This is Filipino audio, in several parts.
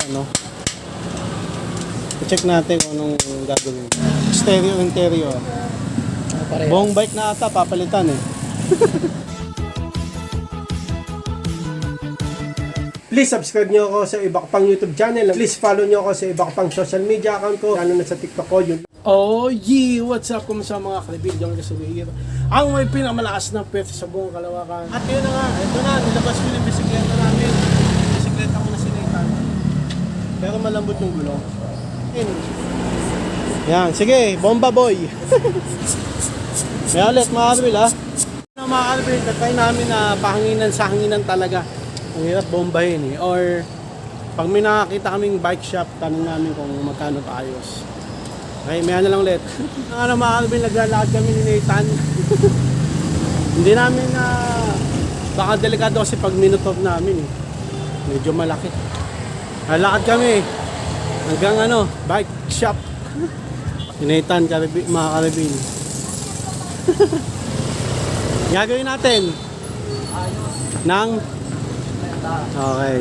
Yan, no? I-check natin kung anong gagawin. Exterior, interior. Buong bike na ata, papalitan eh. Please subscribe nyo ako sa iba ko pang YouTube channel. Please follow nyo ako sa iba ko pang social media account ko. Lalo na sa TikTok ko. Yun. Oh, yeah! What's up? Kumusta mga kalibil? Diyan ka sa Bihira. Ang may pinakamalakas na pwede sa buong Kalawakan. At yun na nga, ito na, nilabas ko yung bisikleta namin. Bisikleta ko na sinaitan. Pero malambot yung gulong. Yan, sige, bomba boy! May ulit mga kalibil ha. Mga kalibil, tatry namin na pahanginan sa hanginan talaga. Ang hirap bombahin eh. Or pag may nakakita kaming bike shop, tanong namin kung magkano paayos. Okay, may ano lang ulit. Ang mga kalbin, naglalakad kami ni Nathan. Hindi namin na baka delikado kasi pag minutop namin eh. Medyo malaki. Nalakad kami hanggang bike shop. Ni Nathan, mga kalbin. Gagawin natin ng okay.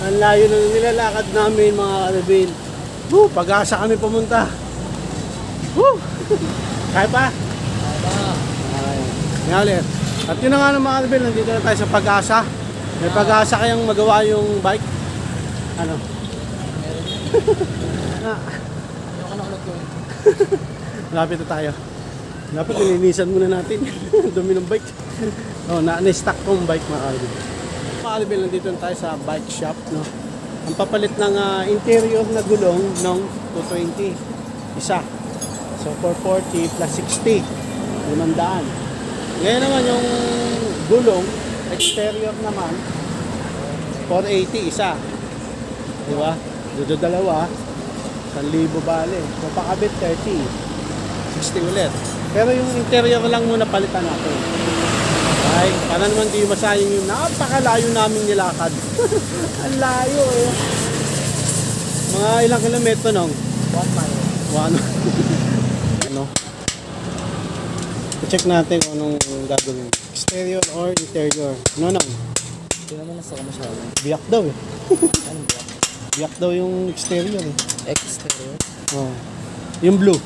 Ang layo na nilalakad namin mga kalabin. Pag-asa kami pumunta. Kaya pa? Okay. Nga ulit. At yun na nga mga kalabin, nandito na tayo sa Pag-asa. May Pag-asa kayang magawa yung bike? Ano? Lapit na tayo. Dapat nilinisan muna natin. Dumi ng bike. Na-stock kong bike mga kalabin. Mga kalabin, nandito na tayo sa bike shop, no? Ang papalit ng interior na gulong ng 220. Isa. So 440 plus 60. 500. Ngayon naman yung gulong, exterior naman, 480 isa. Diba? Dodo dalawa, 1,000 bale. So pakabit 30. 60 ulit. Pero yung interior lang muna palitan natin. Ay, para naman di masayang yung napakalayo namin nilakad. Ang layo eh. Mga ilang kilometro nung? 1 mile. 1. I-check natin kung anong gagawin. Exterior or interior. Ano nang? Hindi naman nasa kamasyado. Biyak daw eh. Anong biyak? Biyak daw yung exterior eh. Exterior? Oh. Yung blue.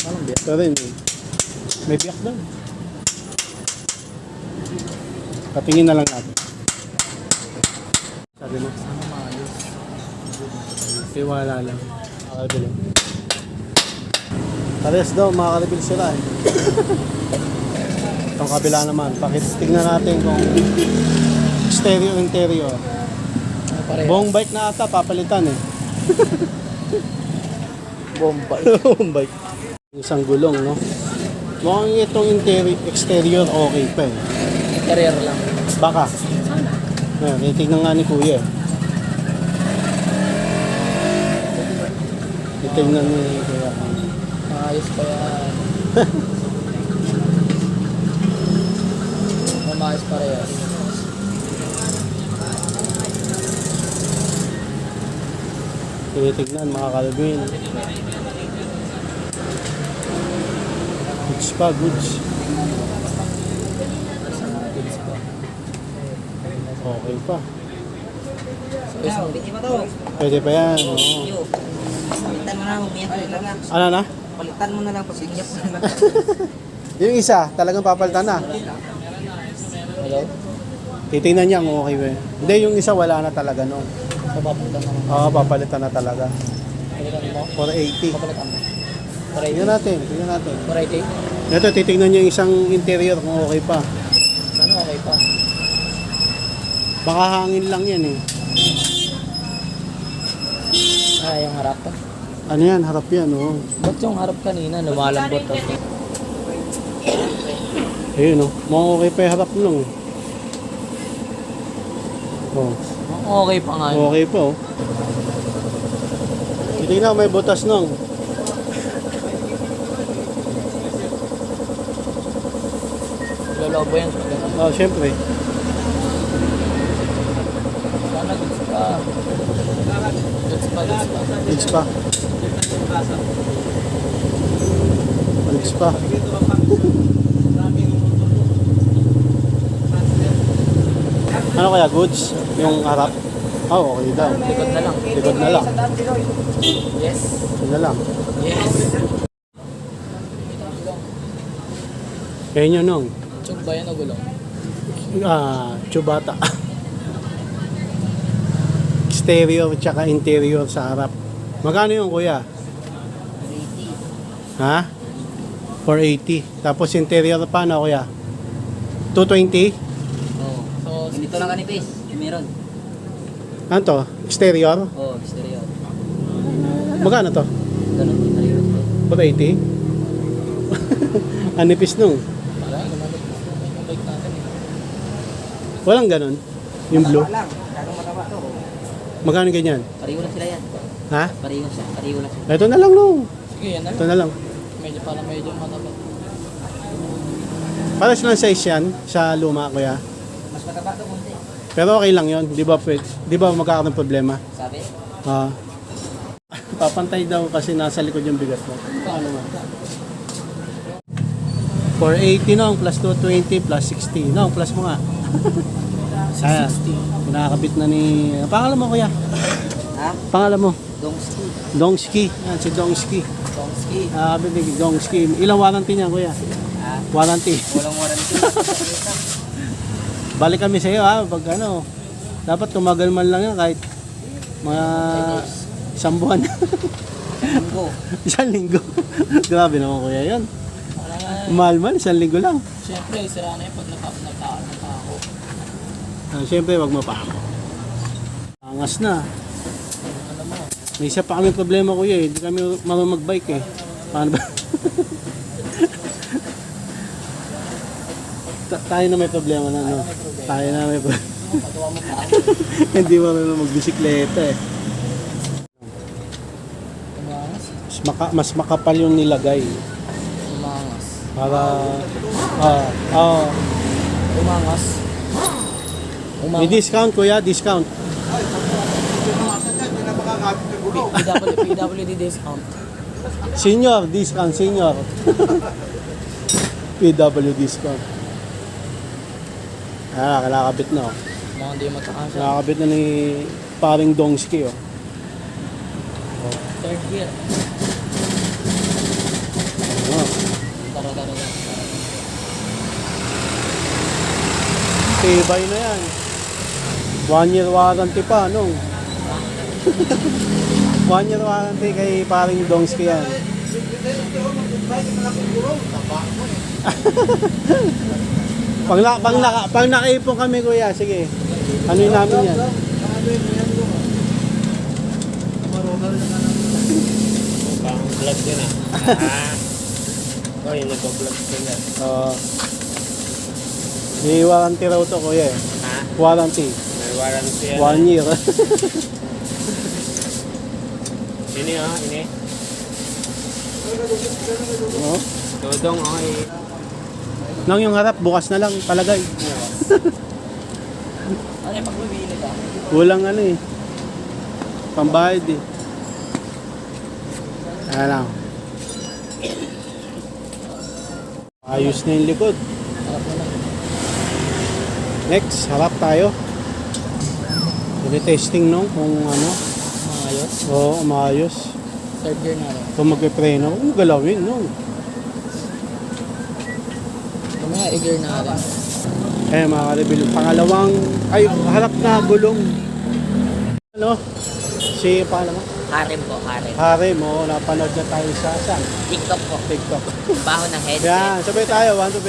Anong biyak? Pero hindi. May biyak daw. Patingin na lang natin. Sabi mo? Sana maayos. Iwala lang. Makakabil. Parehas daw, makakabil sila eh. Itong kabila naman. Tignan natin kung exterior, interior. Buong bike na ata, papalitan eh. Bombay. Buong bike. Isang gulong, no? Mukhang itong exterior okay pa eh. Interior lang. Baka. Ayan, titignan nga ni Kuya eh. Titignan ni Kuya. Maayos pa yan. Maayos parehas. Tinitignan mga kalabin. Goods pa, goods. Okay pa. Pwede pa yan. Oo. Palitan mo na, umiyak na lang. Ano na? Palitan mo na lang, pag iyak mo na lang. Yung isa, talagang papalitan na. Hello? Titingnan niya kung okay ba. Hindi, yung isa wala na talaga no. So, papalitan mo. Oo, papalitan na talaga. Papalitan mo? 480. Papalitan mo. Tingnan natin, tingnan natin. 480? Ito, titingnan niya yung isang interior kung okay pa. Sana okay pa. Baka hangin lang yan eh. Yung harap pa. Ano yan, harap yan oh. Ba't yung harap kanina lumalambot ako? Ayun oh, mukhang okay pa yung harap nung. Oh, Okay pa nga yun. okay pa oh. Titingnan may butas nung. Lolobo yan. Oh, syempre. Sana goods pa. Goods pa. Goods pa. Goods pa. Ano kaya, goods? Yung harap? Oh, okay daw. Likod na lang. Likod na lang. Yes. Ito na lang. Yes. Kaya nyo nung. Tsug ba yan o gulong? Chubata. Exterior tsaka interior sa harap. Magkano yung kuya? 80. Ha? 480. Tapos interior pa na kuya? 220? Oo. So, ganito lang kanipis. Meron. Ano to? Exterior? Oo, exterior. Magkano to? Ganun din tayo. 480? Anipis nung. Parang lumamig yung bike natin. Walang ganun. Yung blue. Mataba lang. Kagong mataba to. Magkano ganyan? Pariho lang sila yan. Ha? Pariho lang sila. Ito na lang nung. Sige, yan na Ito na lang. medyo mataba. Para silang size yan sa luma kuya. Mas mataba to kunti. Pero okay lang yon, di ba? Di ba magkakaroon ng problema? Sabi? Papantay daw kasi nasa likod yung bigat mo. Paano nga? 480 no, plus 220 plus 60. No, plus mo nga. 660. Pinakakabit na ni... Pangalan mo kuya? Ha? Pangalan mo? Dongski. Dongski. Yan, si Dongski. Dongski. Kabit ni Dongski. Ilang warranty niya kuya? Ha? Warranty. Walang warranty. Balik kami sa iyo ha, pag ano. Dapat tumagal man lang yan kahit mga isang buwan. Linggo. Isang linggo. Grabe naman kuya yan. Wala nga. Mahal-mahal, isang linggo lang. Siyempre, sira na yun pag napa ako. Siyempre, wag mapako. Angas na. Alam mo. May isa pa kami problema kuya eh. Hindi kami marunong magbike eh. Paano ba? Tayo na may problema na no. Tayo na may problema. Patuwa mo pa. Hindi marunong magbisikleta eh. Umangas. Mas makapal yung nilagay. Umangas. Para... Umangas. May discount kuya, discount. PWD discount. Senior, discount, senior. PW discount. Kalakabit na oh. Mga hindi matakasya. Kalakabit na ni paring Dongski oh. Third gear. Oh. Tara. Tibay na yan. 1 year warranty pa, no? 1 year warranty kay paring Dongski yan. Pag nakaipon kami kuya, sige. Ano yun namin yan? Pang vlog din ah. Oy, nagpo-vlog sila. May warranty raw to kuya eh. Ha? Warranty. May warranty yan. 1 year. Ini ah, ini. Oh. Dodong okay. Nang yung harap, bukas na lang, palagay. Ano yung pagbibili ka? Kulang ano eh. Pambayad eh. Ayan lang. Ayos na yung likod. Harap mo na. Next, harap tayo. Testing no, kung ano. Maayos. Oo, maayos. Third gear na rin. Kung magpipreno, galawin no. Yung mga i-gear na rin. Mga ka-reveal. Pangalawang, harap na gulong. Ano? Si, paano mo? Harem po, harem. Harem mo, napanood na tayo sa saan? TikTok po. TikTok. Baho ng headset. Yan, sabay tayo, 1, 2,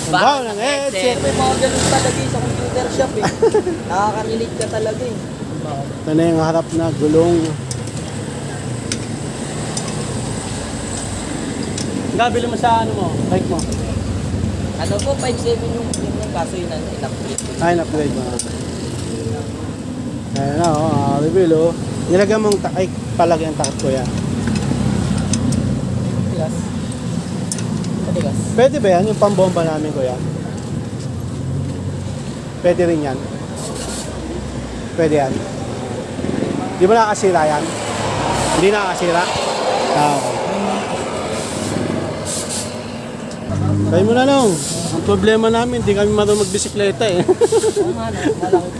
3. Baho ng headset. May mga ganun talaga sa computer shop eh. Nakaka-relate ka talaga eh. Ito na yung harap na gulong. Gabili mo sa ano mo, bike mo. Ano po, 5.7 yung kaso yun ang in-upgrade. Ay, na-upgrade mo. Ayan na, reveal oh. Nilagyan mong palagi ang takot ko yan. Tigas. Matigas. Pwede ba yan? Yung pambomba namin ko yan? Pwede rin yan? Pwede yan? Di ba nakakasira yan? Hindi nakakasira? Okay. Try mo na nung. Ang problema namin, di kami marunong magbisikleta eh. Oo nga, no? Malaki.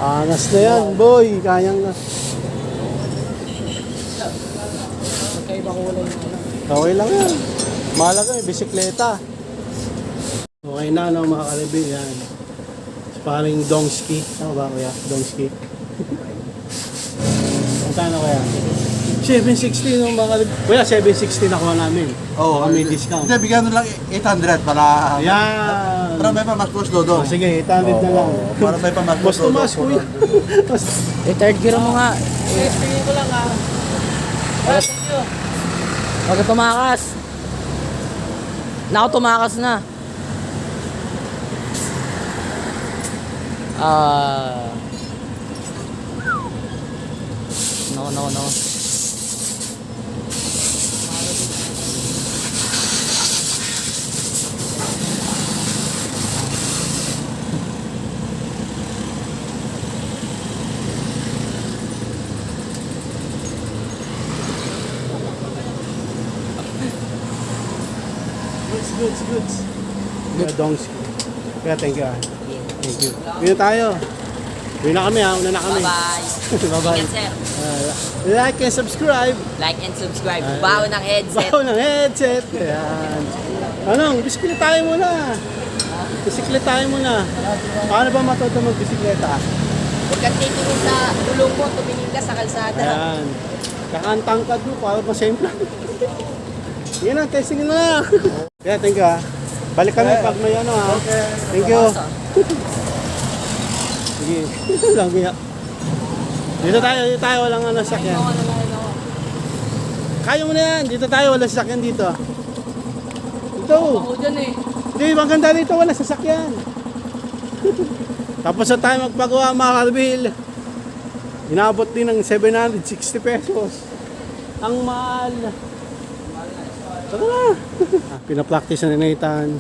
Angas na yan, boy. Kayang na. Magkaiba ko wala yung ano. Okay lang yan. Mahalaga eh, bisikleta. Okay na, no, mga kalibi. Yan. Paring Dongski. Tama ba, kuya? Dongski. Magkano kaya? 760 no, mga kalibi. Kuya, 760 nakuha namin. Oo, Baka may discount. Hindi, bigyan mo lang 800 para... Yan. Para may pamastos, Dodo. Oh, sige, 800 na lang. Para may pamastos, Boss Tomas, kuya. Third gear mo nga. Tingin ko lang ah. Huwag ka tumakas. Naku, tumakas na. No. Goods. Kuya Dongski. Kaya thank you ah. Thank you. Uwi na tayo. Uwi na kami ha. Una na kami. Bye-bye. Bye-bye. Ingat, sir. Like and subscribe. Like and subscribe. Baho ng headset. Baho ng headset. Ayan. Anong, bisikleta tayo muna. Bisikleta tayo muna. Paano ba matuto magbisikleta? Huwag kang titingin sa gulong mo, tumingin ka sa kalsada. Ayan. Kakantangkad mo para masempla. Yan na, testing na. Kaya thank you ha. Balik kami pag may ano ha. Thank you. Sige. Lang kaya. Dito tayo, walang ano sakyan. Kaya mo na yan. Dito tayo, walang sakyan dito. Dito. Ako dyan eh. Hindi, maganda dito, walang sasakyan. Tapos na tayo magpagawa mga kalbil. Inabot din ng 760 pesos. Ang mahal. Tara na. Pinapractice na ni Nathan.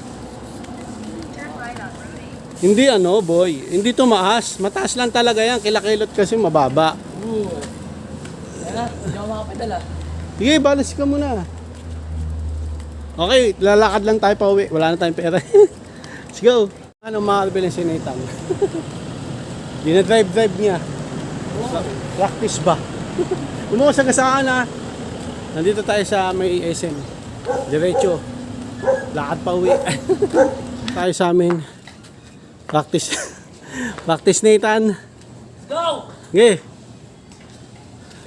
Hindi ano, boy. Hindi tumaas. Mataas lang talaga yan. Kilakilot kasi mababa. Hindi ako makapedala. Sige, balas ka muna. Okay, lalakad lang tayo pa uwi. Wala na tayong pera. Let's go. Ano makakabili si Nathan? Hindi na drive niya. Practice ba? Umuha sa gasaan ha. Nandito tayo sa may SM. Diretso. Lakad pa uwi. Tayo sa amin. Practice. Practice Nathan. Go! Okay.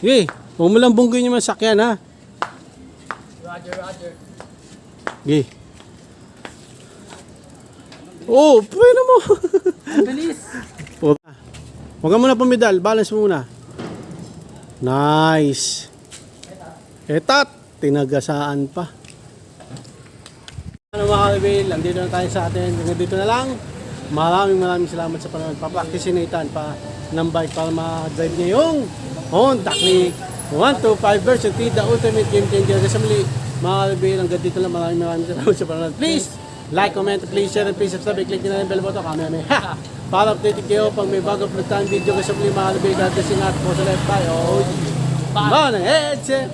Okay. Huwag mo lang bunggoy niyo masakyan ha. Roger. Okay. Oh, pwede mo. Ang bilis. Huwag ka muna pumidal. Balance muna. Nice. Etat. Tinagasaan pa. Ano mga kaibil, andito na tayo sa atin. Dito na lang. Maraming salamat sa panonood. Pa-practice si Nathan pa ng bike para ma-drive niya yung Honda Click 125 version 3, the ultimate game changer. Kasi muli, mga kaibil, hanggang dito lang. Maraming salamat sa panonood. Please, like, comment, please share, and please subscribe. Click nyo na yung bell button. Kami. Para updated kayo pag may bago upload video. Kasi muli, mga kaibil, God bless, ingat po sa left tayo. Bye! Headset!